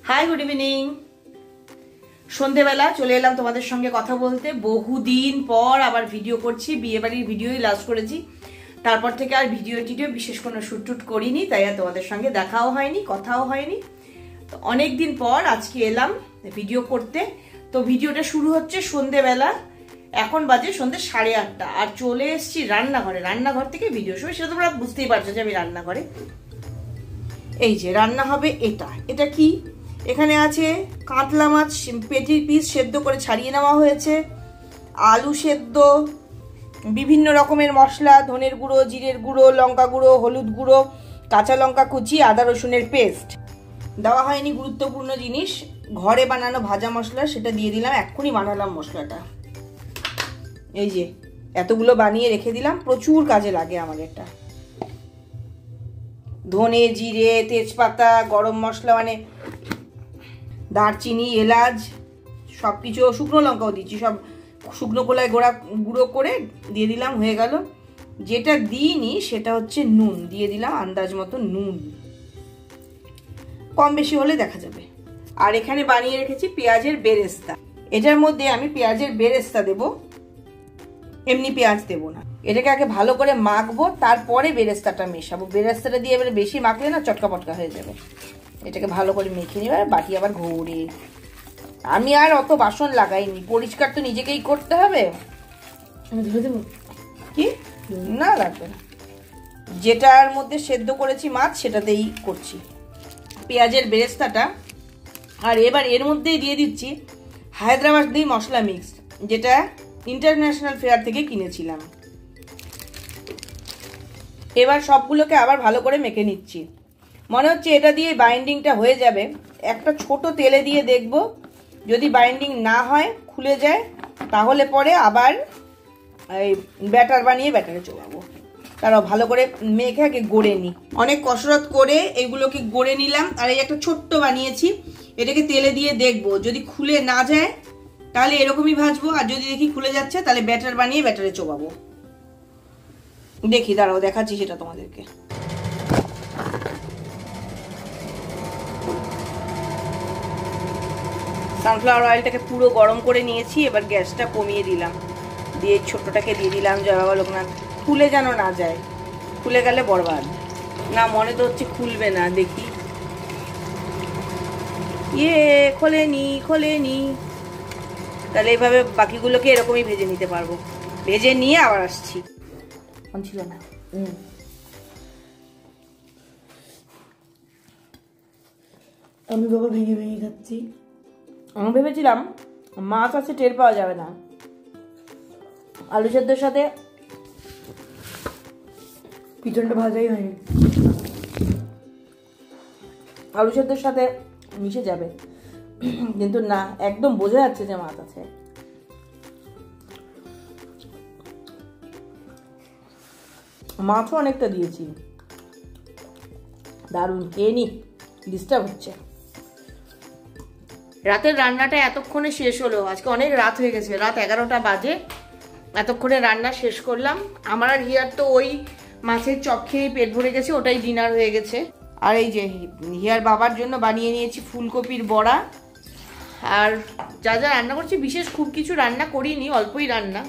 High, good evening. সন্ধেবেলা চলে এলাম তোমাদের সঙ্গে কথা বলতে। বহুদিন পর আবার ভিডিও করছি, বিয়ে বাড়ির ভিডিওই লাস্ট করেছি। তারপর থেকে আর ভিডিও বিশেষ কোনো শ্যুট টুট করিনি, তাই আর তোমাদের সঙ্গে দেখাও হয়নি, কথাও হয়নি। তো অনেক দিন পর আজকে এলাম ভিডিও করতে। তো ভিডিওটা শুরু হচ্ছে সন্ধেবেলা, এখন বাজে সন্ধে 8:30, আর চলে এসছি রান্নাঘরে। রান্নাঘর থেকে ভিডিও শুরু, সেটা তোমরা বুঝতেই পারছো যে আমি রান্নাঘরে। এই যে রান্না হবে, এটা কি, এখানে আছে কাতলা মাছ পেটির পিস সেদ্ধ করে ছাড়িয়ে নেওয়া হয়েছে, আলু সেদ্ধ, বিভিন্ন রকমের মশলা, ধনের গুঁড়ো, জিরের গুঁড়ো, লঙ্কা গুঁড়ো, হলুদ গুঁড়ো, কাঁচা লঙ্কা কুচি, আদা রসুনের পেস্ট। দেওয়া হয়নি গুরুত্বপূর্ণ জিনিস, ঘরে বানানো ভাজা মশলা, সেটা দিয়ে দিলাম। এক্ষুনি বানালাম মশলাটা। এই যে এতগুলো বানিয়ে রেখে দিলাম, প্রচুর কাজে লাগে আমার এটা। ধনে, জিরে, তেজপাতা, গরম মশলা মানে দারচিনি, এলাচ, সব কিছু, শুকনো লঙ্কাও দিচ্ছি, সব শুকনো কলায় গুঁড়ো করে দিয়ে দিলাম, হয়ে গেল। যেটা দিইনি সেটা হচ্ছে নুন, দিয়ে দিলাম আন্দাজ মতো নুন, কম বেশি হলে দেখা যাবে। আর এখানে বানিয়ে রেখেছি পেঁয়াজের বেরেস্তা। এটার মধ্যে আমি পেঁয়াজের বেরেস্তা দেব, এমনি পেঁয়াজ দেবো না। এটাকে আগে ভালো করে মাখবো, তারপরে বেরেস্তাটা মেশাবো। বেরেস্তাটা দিয়ে এবারে বেশি মাখলে না চটকা পটকা হয়ে যাবে। এটাকে ভালো করে মেখে নিবে, আর বাটি আবার ঘুরে। আমি আর অত বাসন লাগাইনি, পরিষ্কার তো নিজেকেই করতে হবে। কি না লাগবে না, যেটার মধ্যে সেদ্ধ করেছি মাছ সেটাতেই করছি পেঁয়াজের বেরেস্তাটা। আর এবার এর মধ্যেই দিয়ে দিচ্ছি হায়দ্রাবাদি মশলা মিক্স, যেটা ইন্টারন্যাশনাল ফেয়ার থেকে কিনেছিলাম। এবার সবগুলোকে আবার ভালো করে মেখে নিচ্ছি। মনে হচ্ছে এটা দিয়ে বাইন্ডিংটা হয়ে যাবে। একটা ছোট তেলে দিয়ে দেখব, যদি বাইন্ডিং না হয়, খুলে যায়, তাহলে পরে আবার এই ব্যাটার বানিয়ে ব্যাটারে চোবাবো। তারাও ভালো করে মেখে আগে গড়ে নিই। অনেক কসরত করে এগুলোকে গড়ে নিলাম। আর এই একটা ছোট্ট বানিয়েছি, এটাকে তেলে দিয়ে দেখব, যদি খুলে না যায় তাহলে এরকমই ভাজবো, আর যদি দেখি খুলে যাচ্ছে তাহলে ব্যাটার বানিয়ে ব্যাটারে চোবাবো। দেখি, দাঁড়াও দেখাচ্ছি সেটা তোমাদেরকে। সানফ্লাওয়ার অয়েলটাকে পুরো গরম করে নিয়েছি, এবার গ্যাসটা কমিয়ে দিলাম, দিয়ে ছোটটাকে দিয়ে দিলাম। জয় বাবা লোকনাথ। খুলে যেন না যায়, খুলে গেলে বরবাদ। না, মনে তো হচ্ছে খুলবে না, দেখি। খোলেনি। তাহলে এইভাবে বাকিগুলোকে এরকমই ভেজে নিতে পারবো। ভেজে নিয়ে আবার আসছি। ছিল না, আমি বাবা ভেঙে খাচ্ছি। আমি ভেবেছিলাম মাছ আছে, টের পাওয়া যাবে না। আলু সেদ্ধের সাথে পিছনটা ভাজাই হয়নি, আলু সেদ্ধের সাথে মিশে যাবে, কিন্তু না, একদম বোঝা যাচ্ছে যে মাছ আছে। মাছও অনেকটা দিয়েছি, দারুণ। খেয়ে নি, ডিস্টার্ব হচ্ছে। রাতের রান্নাটা এতক্ষণে শেষ হলো। আজকে অনেক রাত হয়ে গেছে, রাত 11টা বাজে। এতক্ষণে রান্না শেষ করলাম। আমার আর হিয়ার তো ওই মাছের চপ খেয়ে পেট ভরে গেছে, ওটাই ডিনার হয়ে গেছে। আর এই যে হিয়ার বাবার জন্য বানিয়ে নিয়েছি ফুলকপির বড়া। আর যা যা রান্না করছি, বিশেষ খুব কিছু রান্না করিনি, অল্পই রান্না।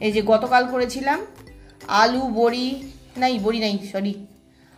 এই যে গতকাল করেছিলাম আলু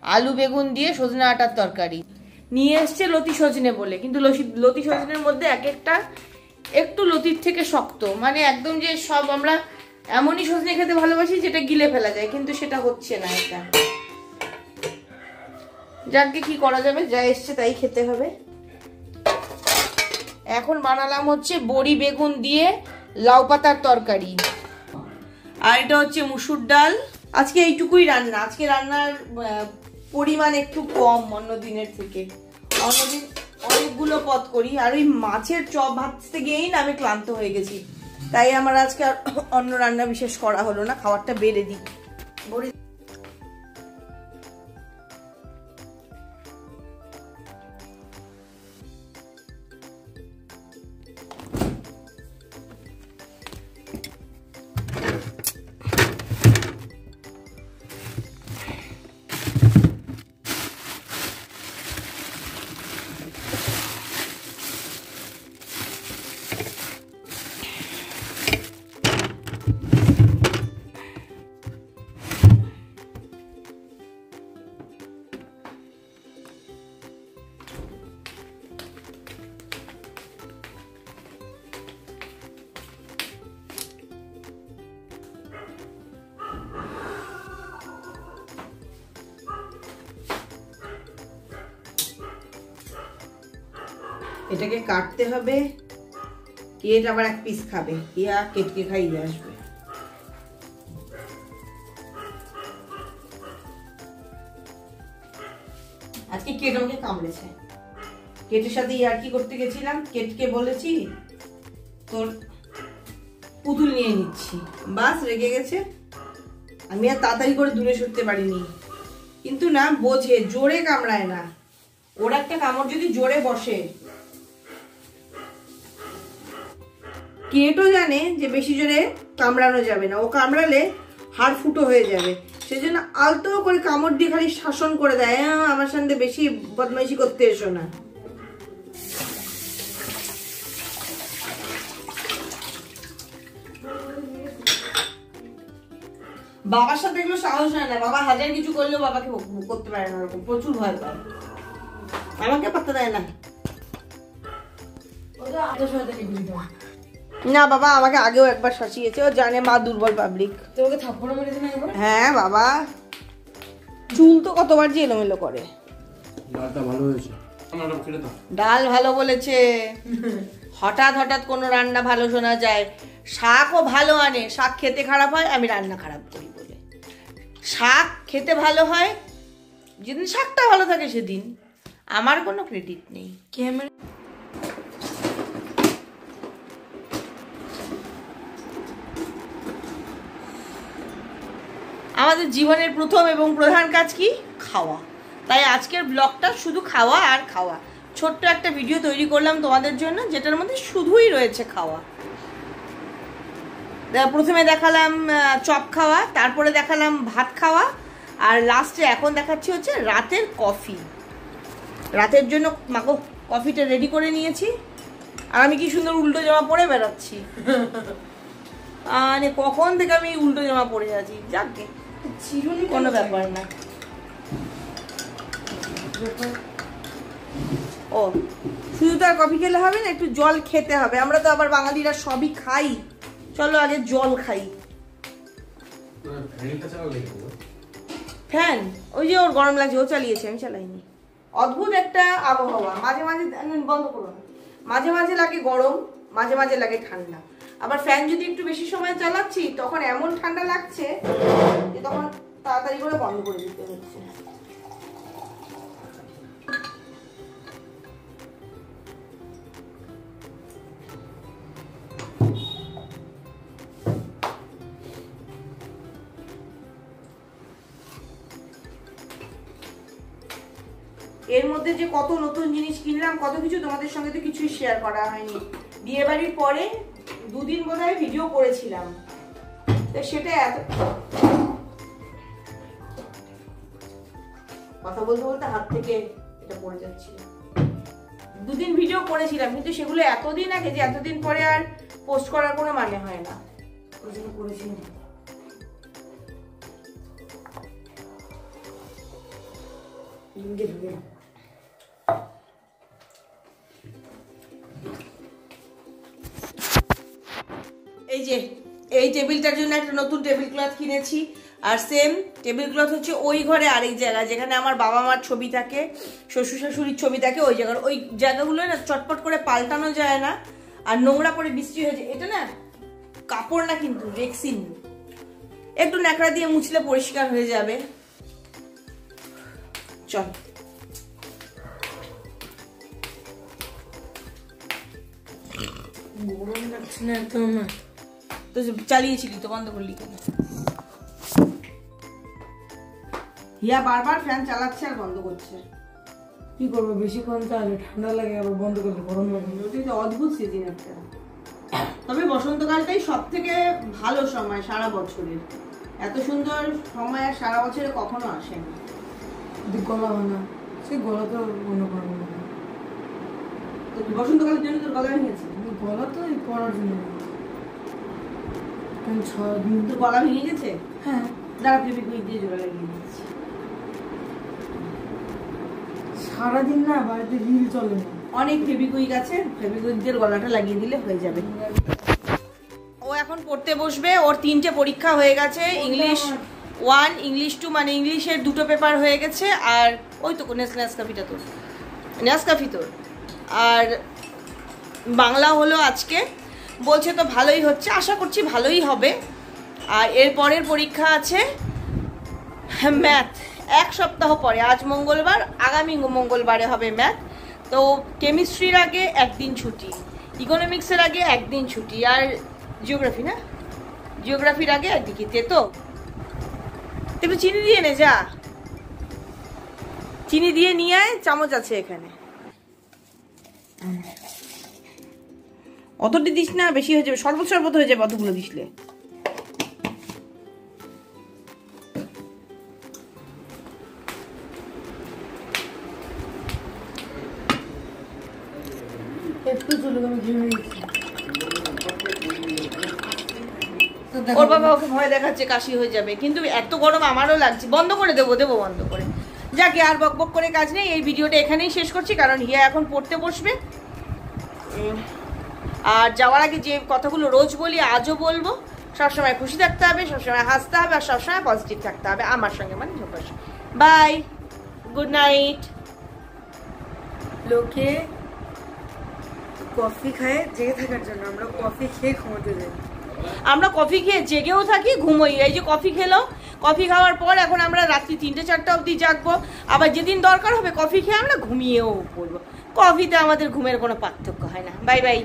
আলু বেগুন দিয়ে সজনে আটার তরকারি। নিয়ে এসছে লতি সজনে বলে, কিন্তু লতি সজনের মধ্যে এক একটা একটু লতির থেকে শক্ত, মানে একদম যে সব আমরা এমনই সজনে খেতে ভালোবাসি যেটা গিলে ফেলা যায়, কিন্তু সেটা হচ্ছে না। এটা যাকে কি করা যাবে, যা এসছে তাই খেতে হবে। এখন বানালাম হচ্ছে বড়ি বেগুন দিয়ে লাউ পাতার তরকারি। আর এটা হচ্ছে মুসুর ডাল। আজকে এইটুকুই রান্না। আজকে রান্নার পরিমাণ একটু কম অন্য দিনের থেকে। অন্যদিন অনেকগুলো পদ করি, আর ওই মাছের চপ ভাজতে গিয়েই না আমি ক্লান্ত হয়ে গেছি, তাই আমার আজকে আর অন্য রান্না বিশেষ করা হলো না। খাবারটা বেড়ে দিই। এটাকে কাটতে হবে। কেট আবার এক পিস খাবে, ইয়া কেটকে খাইয়ে আসবে। আজকে কেট আমাকে কামড়েছে। কেটের সাথে ইয়ার্কি করতে গেছিলাম, কেটকে বলেছি তোর পুতুল নিয়ে নিচ্ছি, বাস রেগে গেছে। আমি আর তাড়াতাড়ি করে দূরে সরতে পারিনি, কিন্তু না বোঝে, জোরে কামড়ায় না। ওর একটা কামড় যদি জোরে বসে, কেটও জানে যে বেশি জোরে কামড়ানো যাবে না, ও কামড়ালে হাড় ফুটো হয়ে যাবে, সেজন্য আলতো করে কামড় দিয়ে খালি শাসন করে দেয়, আমার সাথে বেশি বদমাইশি করতে এসো না। বাবার সাথে এগুলো সাহস হয় না, বাবা হাজার কিছু করলেও বাবাকে করতে পারে না, ওরকম প্রচুর ভয় পায়, আমাকে পাত্তা দেয় না। না বাবা আমাকে আগেও একবার শাসিয়েছে, ও জানে মা দুর্বল পাবলিক। তোকে থাপ্পড় মেরেছে না একবার? হ্যাঁ বাবা, চুল তো কতবার যে এলোমেলো করে। ডালটা ভালো হয়েছে, ডাল ভালো বলেছে। হঠাৎ হঠাৎ কোনো রান্না ভালো শোনা যায়। শাকও ভালো আনে, শাক খেতে খারাপ হয়, আমি রান্না খারাপ করি বলে। শাক খেতে ভালো হয় যেদিন শাকটা ভালো থাকে সেদিন আমার কোনো ক্রেডিট নেই। আমাদের জীবনের প্রথম এবং প্রধান কাজ কি? খাওয়া। তাই আজকের ব্লগটা শুধু খাওয়া আর খাওয়া। ছোট্ট একটা ভিডিও তৈরি করলাম তোমাদের জন্য, যেটার মধ্যে শুধুই রয়েছে খাওয়া। প্রথমে দেখালাম চপ খাওয়া, তারপরে দেখালাম ভাত খাওয়া, আর লাস্টে এখন দেখাচ্ছি হচ্ছে রাতের কফি। রাতের জন্য মাকে কফিটা রেডি করে নিয়েছি, আর আমি কি সুন্দর উল্টো জামা পরে বেড়াচ্ছি। মানে কখন থেকে আমি উল্টো জামা পরে যাচ্ছি, যাকে কোনো ব্যাপার না। ও শুধু তো আর কফি খেলে হবে না, একটু জল খেতে হবে। আমরা তো আবার বাঙালিরা সবই খাই, চলো আগে জল খাই। ফ্যান ওই যে ওর গরম লাগছে, ও চালিয়েছে, আমি চালাইনি। অদ্ভুত একটা আবহাওয়া, মাঝে মাঝে বন্ধ করো, মাঝে মাঝে লাগে গরম, মাঝে মাঝে লাগে ঠান্ডা। আবার ফ্যান যদি একটু বেশি সময় চালাচ্ছি তখন এমন ঠান্ডা লাগছে যে তখন তাড়াতাড়ি করে বন্ধ করে দিতে হচ্ছে। এর মধ্যে যে কত নতুন জিনিস কিনলাম, কত কিছু তোমাদের সঙ্গে তো কিছুই শেয়ার করা হয়নি। বিয়ে বাড়ির পরে দুদিন বোধহয় ভিডিও করেছিলাম, তো সেটা এত কথা বলতে বলতে হাত থেকে এটা পড়ে যাচ্ছিল। দুদিন ভিডিও করেছিলাম, কিন্তু সেগুলো এতদিন আগে যে এতদিন পরে আর পোস্ট করার কোনো মানে হয় না, ওই জন্য করেছিলাম। এই যে এই টেবিলটার জন্য একটা নতুন টেবিল ক্লথ কিনেছি, আর সেম টেবিল ক্লথ হচ্ছে ওই ঘরে আরেক জায়গা যেখানে আমার বাবা মার ছবি থাকে, শ্বশুর শাশুড়ির ছবি থাকে, ওই জায়গার ওই জায়গাগুলো না চটপট করে পাল্টানো যায় না, আর নোংরা পরে বৃষ্টি হয়ে যায়। এটা না কাপড় না, কিন্তু রেক্সিন, একটু ন্যাকড়া দিয়ে মুছলে পরিষ্কার হয়ে যাবে। চল গরম লাগছে না একদম, তো চালিয়েছিলি তো, বন্ধ করলি কেন? হিয়া বারবার ফ্যান চালাচ্ছে আর বন্ধ করছে, কি করবো? বেশিক্ষণ চালে ঠান্ডা লাগে, আবার বন্ধ করলে গরম লাগে। ওটাই তো অদ্ভুত সিজন একটা। তবে বসন্তকালটাই সব থেকে ভালো সময় সারা বছরের, এত সুন্দর সময় আর সারা বছরে কখনো আসে না। গলা হয় না, সে গলা তো অন্য কোনো না। তো বসন্তকালের জন্য তোর গলা ভেঙেছে? গলা তো পড়ার জন্য, তোর গলা ভেঙে গেছে? হ্যাঁ, দাঁড়া ফেবিকুইক দিয়ে জোড়া লাগিয়ে দিচ্ছি। সারাদিন না বাড়িতে রিল চলে না, অনেক ফেবিকুইক আছে, ফেবিকুইক দিয়ে গলাটা লাগিয়ে দিলে হয়ে যাবে। ও এখন পড়তে বসবে, ওর 3টে পরীক্ষা হয়ে গেছে, ইংলিশ 1, ইংলিশ 2, মানে ইংলিশের 2টো পেপার হয়ে গেছে, আর ওই তো নেসকাফিটা তোর, নেসকাফি তোর, আর বাংলা হলো আজকে, বলছে তো ভালোই হচ্ছে, আশা করছি ভালোই হবে। আর এর পরের পরীক্ষা আছে ম্যাথ, 1 সপ্তাহ পরে। আজ মঙ্গলবার, আগামী মঙ্গলবারে হবে ম্যাথ। তো কেমিস্ট্রির আগে একদিন ছুটি, ইকোনমিক্সের আগে একদিন ছুটি, আর জিওগ্রাফি না, জিওগ্রাফির আগে একদিকে। তো একটু চিনি দিয়ে নে, যা চিনি দিয়ে নিয়ে আয়, চামচ আছে এখানে। অতটি দিস না, বেশি হয়ে যাবে, শরবত শরবত হয়ে যাবে অতগুলো দিসলে। একটু চলে গেলে ঘুমিয়ে গেছি। ওর বাবা ওকে ভয় দেখাচ্ছে কাশি হয়ে যাবে, কিন্তু এত গরম আমারও লাগছে। বন্ধ করে দেবো বন্ধ করে। যাকে আর বকবক করে কাজ নেই, এই ভিডিওটা এখানেই শেষ করছি, কারণ হিয়া এখন পড়তে বসবে। আর যাওয়ার আগে যে কথাগুলো রোজ বলি আজও বলবো, সবসময় খুশি থাকতে হবে, সবসময় হাসতে হবে, আর সবসময় পজিটিভ থাকতে হবে আমার সঙ্গে, মানে ঝোপার সঙ্গে। Bye, good night. লোকে কফি খায় জেগে থাকার জন্য, আমরা কফি খেয়ে ঘুমোতে যাই। আমরা কফি খেয়ে জেগেও থাকি, ঘুমোই। এই যে কফি খেলো, কফি খাওয়ার পর এখন আমরা রাত্রি 3-4টা অবধি জাগবো। আবার যেদিন দরকার হবে কফি খেয়ে আমরা ঘুমিয়েও পড়বো। কফিতে আমাদের ঘুমের কোনো পার্থক্য হয় না। Bye bye.